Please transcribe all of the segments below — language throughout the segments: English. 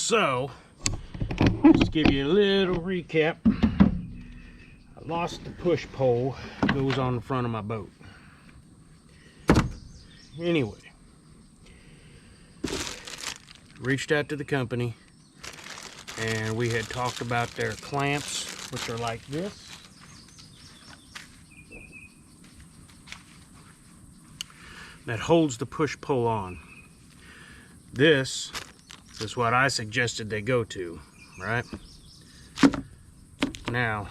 So, just give you a little recap. I lost the push pole that goes on the front of my boat. Anyway, reached out to the company and we had talked about their clamps, which are like this. That holds the push pole on. This is what I suggested they go to, right? Now,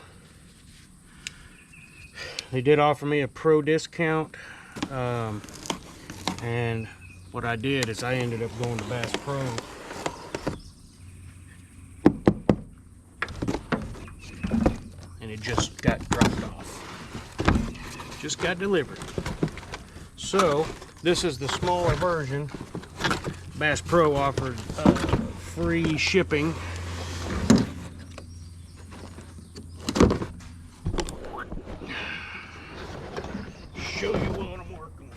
they did offer me a pro discount, and what I did is I ended up going to Bass Pro. And it just got dropped off. Just got delivered. So, this is the smaller version. Bass Pro offered free shipping. Show you what I'm working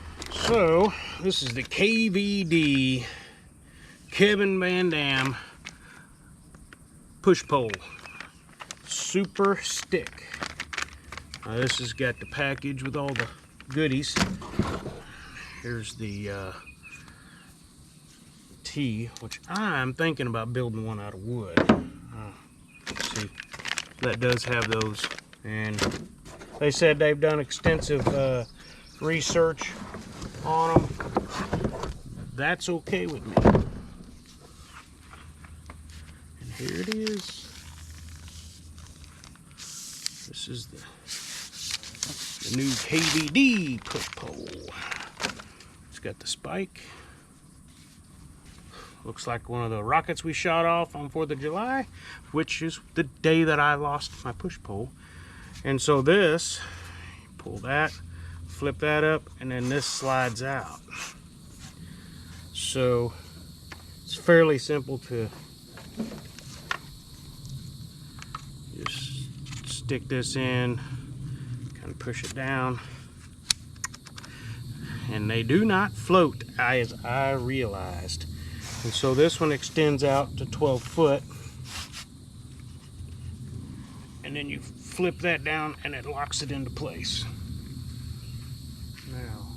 with. So, this is the KVD Kevin Van Dam push pole. Super stick. This has got the package with all the goodies. Here's the T, which I'm thinking about building one out of wood. Let's see, that does have those, and they said they've done extensive research on them. That's okay with me. And here it is. This is the new KVD push pole. It's got the spike. Looks like one of the rockets we shot off on 4th of July, which is the day that I lost my push pole. And so this, pull that, flip that up, and then this slides out. So it's fairly simple to just stick this in, kind of push it down, and they do not float, as I realized. And so this one extends out to 12 foot, and then you flip that down and it locks it into place. Now,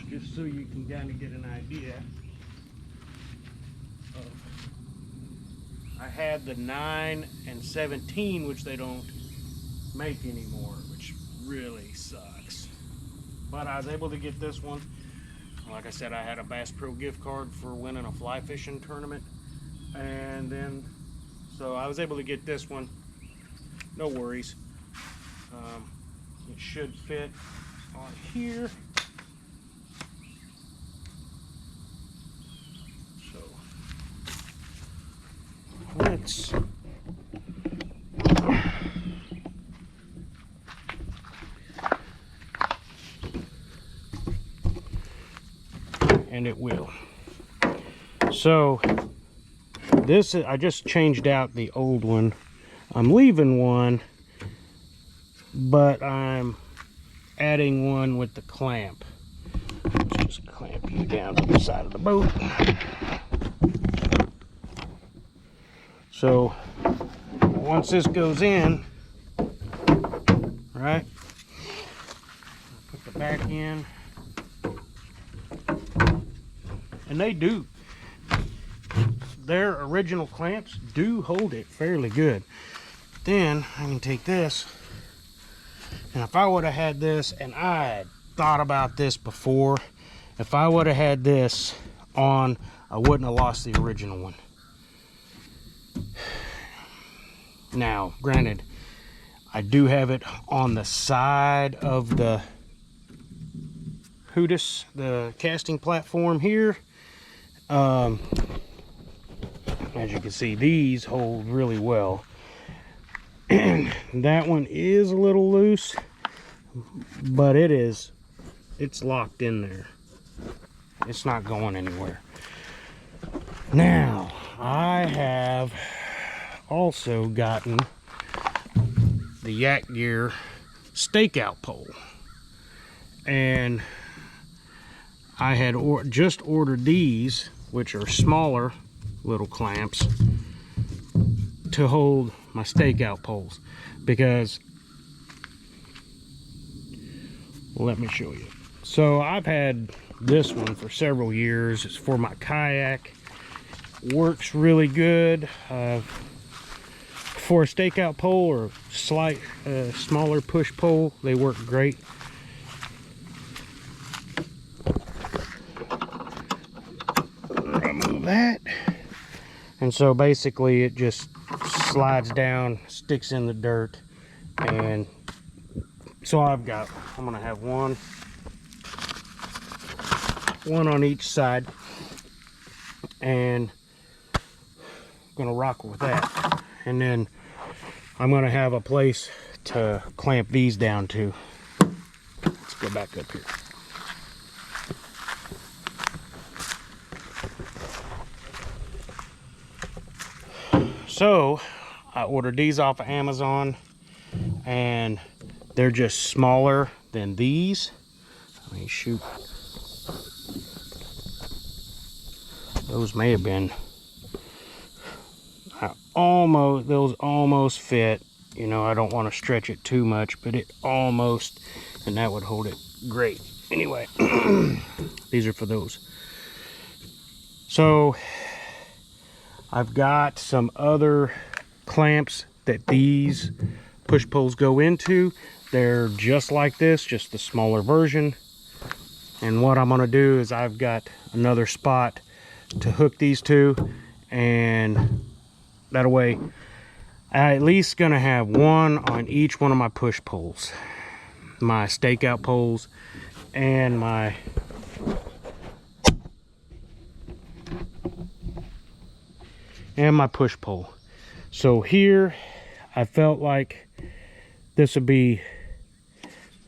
just so you can kind of get an idea of, I had the 9 and 17, which they don't make anymore, which really sucks. But I was able to get this one. Like I said, I had a Bass Pro gift card for winning a fly fishing tournament. And then, so I was able to get this one. No worries. It should fit on here. So, let's... And it will. So this, I just changed out the old one. I'm leaving one, but I'm adding one with the clamp. Let's just clamp you down to the side of the boat. So once this goes in, right, put the back in. And they do. Their original clamps do hold it fairly good. Then I can take this, and if I would have had this, and I had thought about this before, if I would have had this on, I wouldn't have lost the original one. Now, granted, I do have it on the side of the Hootis, the casting platform here. As you can see, these hold really well. And that one is a little loose, but it's locked in there. It's not going anywhere. Now, I have also gotten the Yak Gear stakeout pole, and I had just ordered these, which are smaller little clamps, to hold my stakeout poles, because, well, let me show you. So I've had this one for several years. It's for my kayak. Works really good. For a stakeout pole or smaller push pole, they work great. Remove that. And so basically it just slides down, sticks in the dirt, and so I'm gonna have one on each side, and I'm gonna rock with that. And then I'm gonna have a place to clamp these down to. Let's go back up here. So I ordered these off of Amazon, and they're just smaller than these. Let me shoot. Those may have been those almost fit. You know, I don't want to stretch it too much, but it almost, and that would hold it great. Anyway, these are for those. So I've got some other clamps that these push poles go into. They're just like this, just the smaller version. And what I'm gonna do is I've got another spot to hook these to, and that way I at least gonna have one on each one of my push poles, my stakeout poles and my push pole. So here I felt like this would be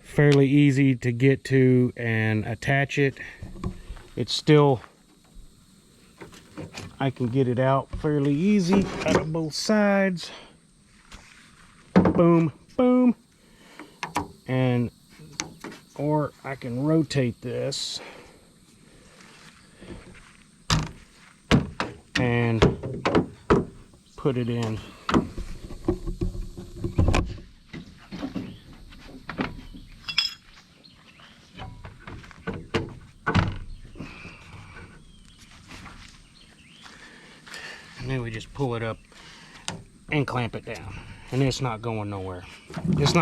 fairly easy to get to and attach it. It's still, I can get it out fairly easy out of both sides. Boom, boom. And or I can rotate this and put it in. And then we just pull it up and clamp it down, and it's not going nowhere. It's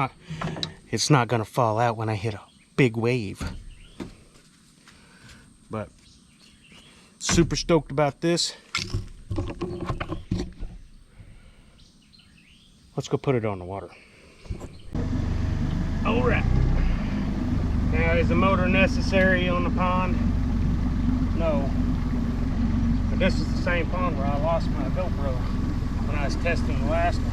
not gonna fall out when I hit a big wave. But super stoked about this. Let's go put it on the water. All right. Now, is the motor necessary on the pond? No. But this is the same pond where I lost my GoPro when I was testing the last one.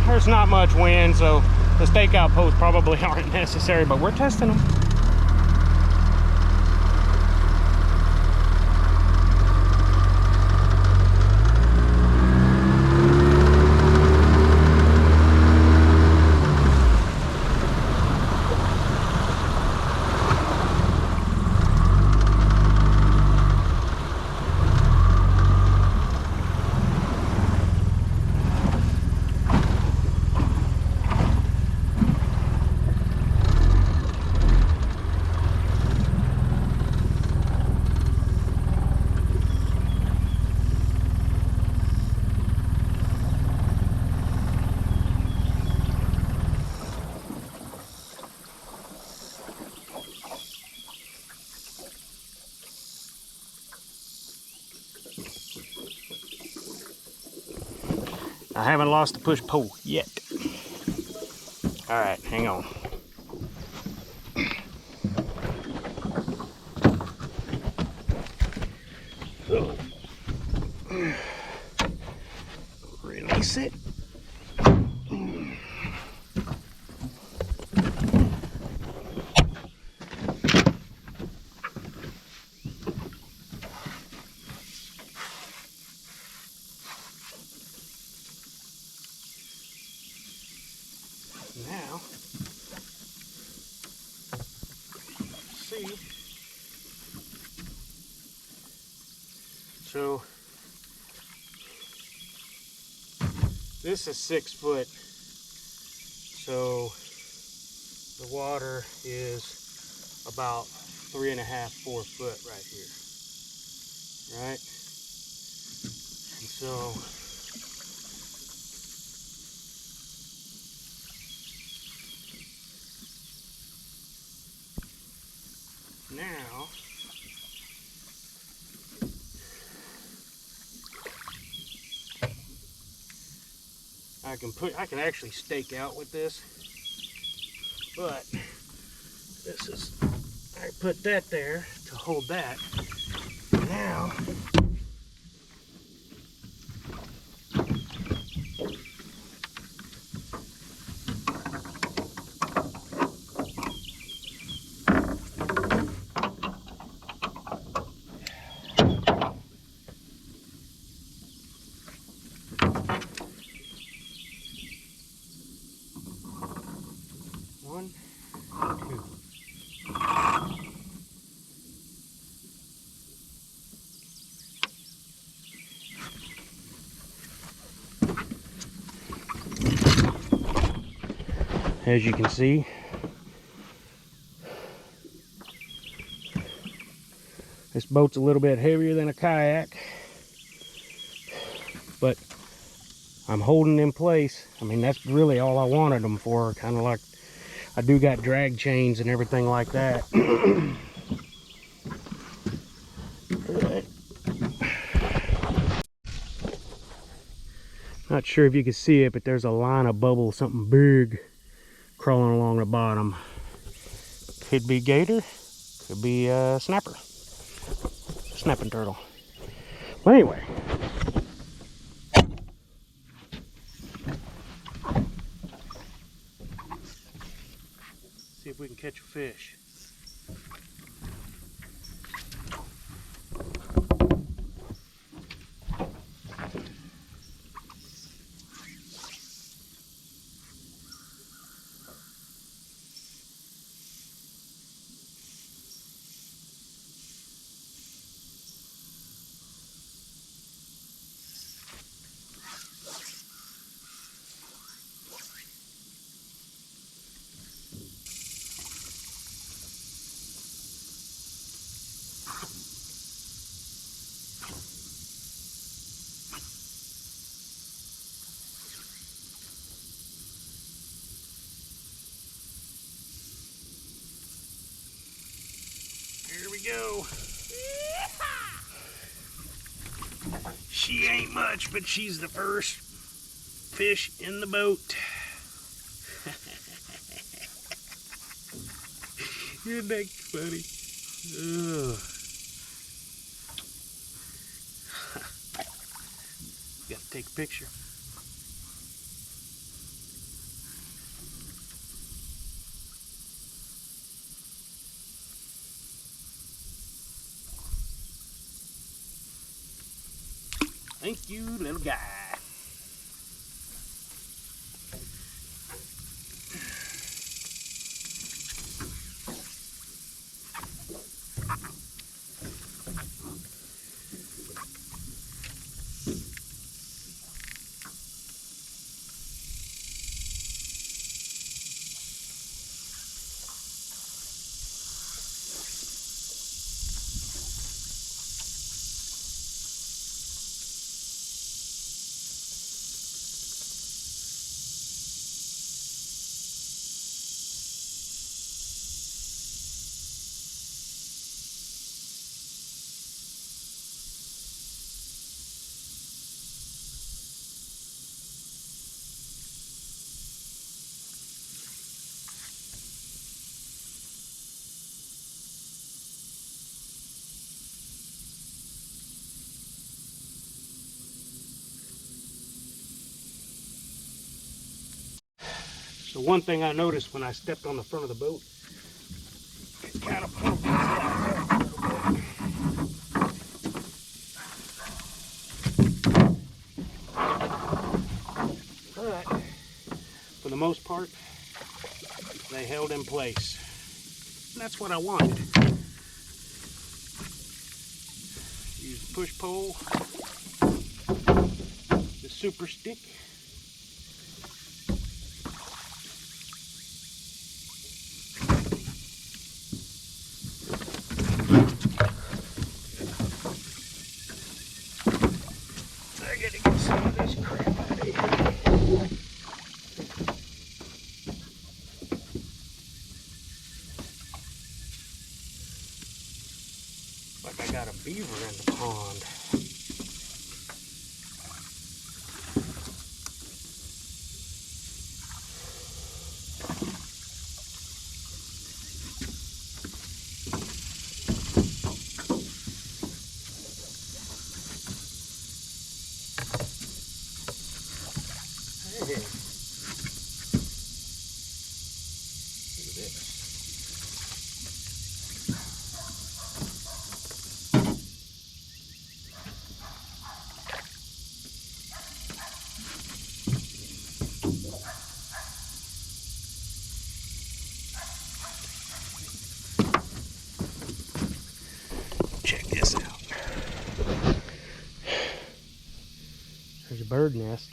There's not much wind, so the stakeout posts probably aren't necessary, but we're testing them. I haven't lost the push pole yet. All right, hang on. release it. Now, see, so this is 6 foot, so the water is about 3.5, 4 foot right here, right? And so now I can actually stake out with this, but this is, I put that there to hold that. Now one, two. As you can see, this boat's a little bit heavier than a kayak, but I'm holding in place. I mean, that's really all I wanted them for. Kind of like, I do got drag chains and everything like that. Not sure if you can see it, but there's a line of bubbles, something big crawling along the bottom. Could be gator, could be snapper, snapping turtle. Well, anyway, see if we can catch a fish. Here we go. She ain't much, but she's the first fish in the boat. Isn't that funny? Ugh. Got to take a picture. Thank you, little guy. one thing I noticed when I stepped on the front of the boat, it kind of pulled these guys up a little bit. But for the most part, they held in place. And that's what I wanted. Use the push pole, the super stick. I gotta get some of this crap out of here. Like I got a beaver in the pond. Hey, look at this. Check this out. There's a bird nest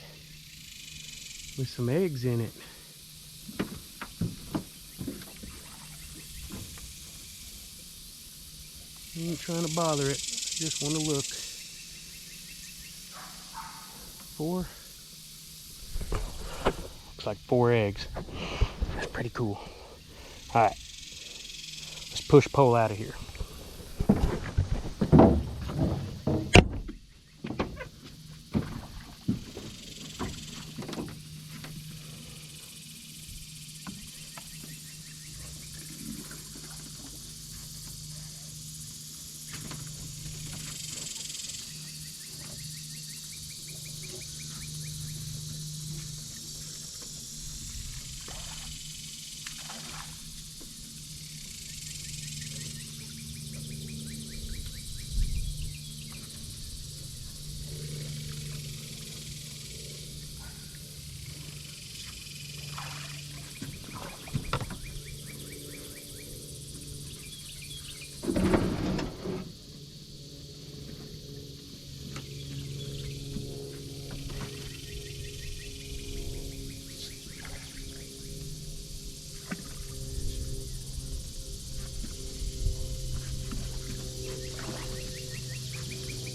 with some eggs in it. I ain't trying to bother it. I just want to look. 4. Looks like 4 eggs. That's pretty cool. Alright. Let's push pole out of here.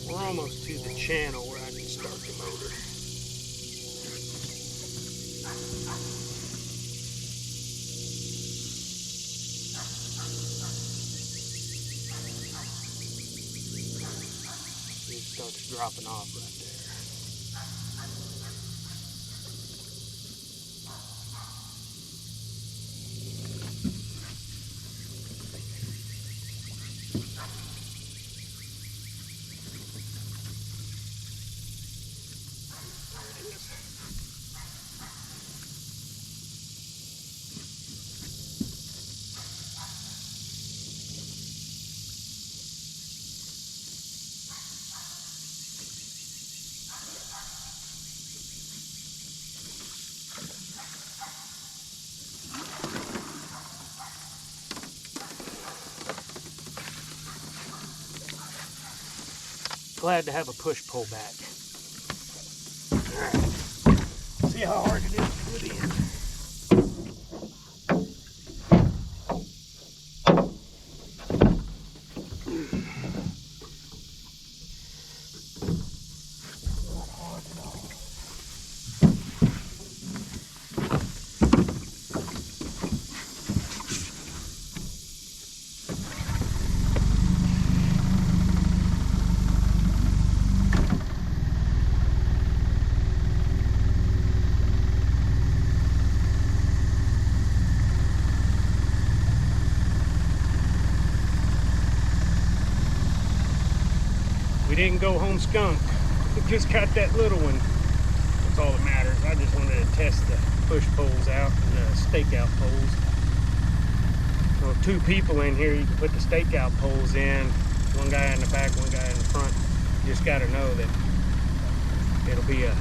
We're almost to the channel where I can start the motor. It starts dropping off right there. Glad to have a push pull back. Alright. See how hard it is to put in. Not hard at all. We didn't go home skunk. We just got that little one. That's all that matters. I just wanted to test the push poles out and the stakeout poles. So 2 people in here, you can put the stakeout poles in. One guy in the back, one guy in the front. You just got to know that it'll be a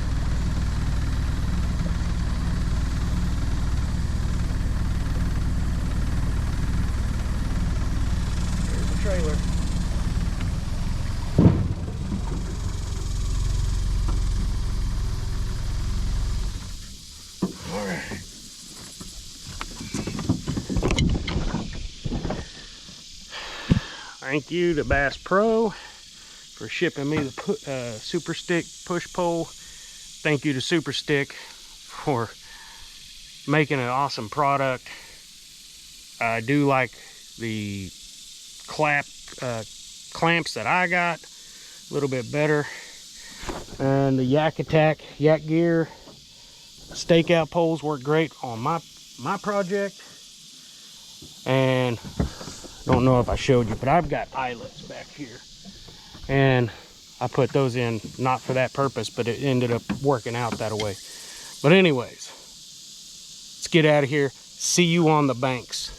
trailer. All right. Thank you to Bass Pro for shipping me the Super Stick push pole. Thank you to Super Stick for making an awesome product. I do like the clamps that I got a little bit better, and the Yak Attack Yak Gear stakeout poles work great on my project. And don't know if I showed you, but I've got eyelets back here, and I put those in not for that purpose, but it ended up working out that way. But anyways, let's get out of here. See you on the banks.